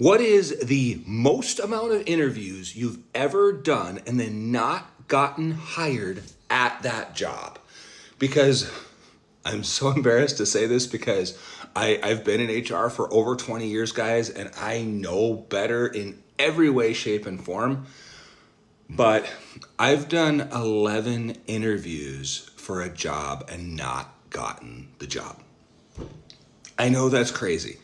What is the most amount of interviews you've ever done and then not gotten hired at that job? Because I'm so embarrassed to say this because I've been in HR for over 20 years, guys, and I know better in every way, shape, and form. But I've done 11 interviews for a job and not gotten the job. I know that's crazy.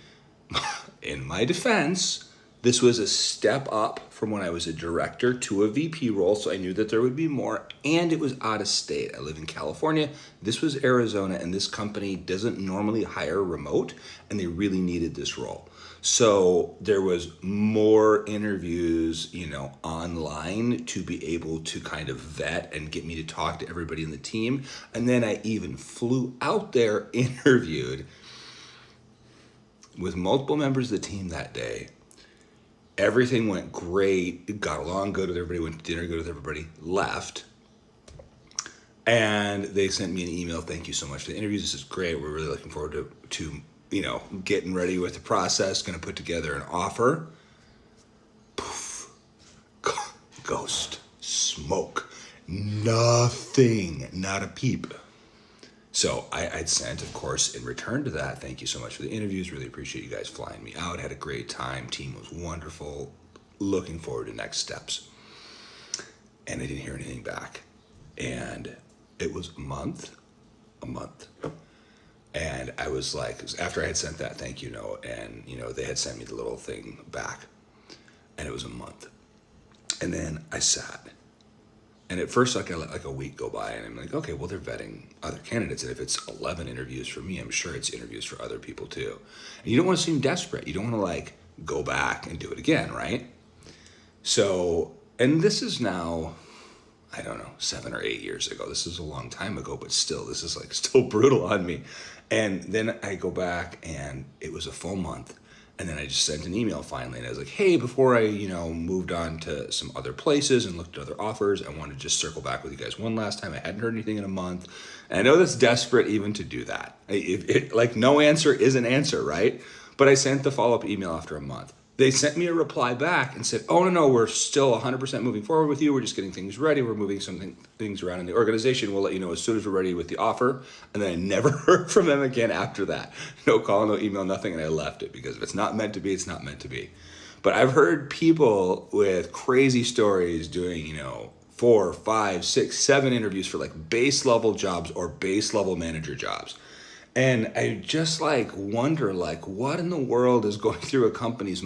In my defense, this was a step up from when I was a director to a VP role, so I knew that there would be more, and it was out of state. I live in California, this was Arizona, and this company doesn't normally hire remote, and they really needed this role. So there was more interviews, online to be able to kind of vet and get me to talk to everybody in the team. And then I even flew out there, interviewed with multiple members of the team that day. Everything went great, got along good with everybody, went to dinner good with everybody, left. And they sent me an email, thank you so much for the interviews, this is great, we're really looking forward to getting ready with the process, gonna put together an offer. Poof, ghost, smoke, nothing, not a peep. So I'd sent, of course, in return to that, thank you so much for the interviews. Really appreciate you guys flying me out. Had a great time. Team was wonderful. Looking forward to next steps. And I didn't hear anything back. And it was a month. And I was like, after I had sent that thank you note and, they had sent me the little thing back. And it was a month. And then I sat. And at first, I let like a week go by, and I'm like, okay, well, they're vetting other candidates. And if it's 11 interviews for me, I'm sure it's interviews for other people too. And you don't want to seem desperate. You don't want to go back and do it again, right? So, and this is now, I don't know, 7 or 8 years ago. This is a long time ago, but still, this is still brutal on me. And then I go back, and it was a full month. And then I just sent an email finally, and I was like, hey, before I, moved on to some other places and looked at other offers, I wanted to just circle back with you guys one last time. I hadn't heard anything in a month. And I know that's desperate even to do that. No answer is an answer, right? But I sent the follow-up email after a month. They sent me a reply back and said, oh, no, we're still 100% moving forward with you. We're just getting things ready. We're moving things around in the organization. We'll let you know as soon as we're ready with the offer. And then I never heard from them again after that. No call, no email, nothing. And I left it because if it's not meant to be, it's not meant to be. But I've heard people with crazy stories doing, 4, 5, 6, 7 interviews for base level jobs or base level manager jobs. And I just wonder what in the world is going through a company's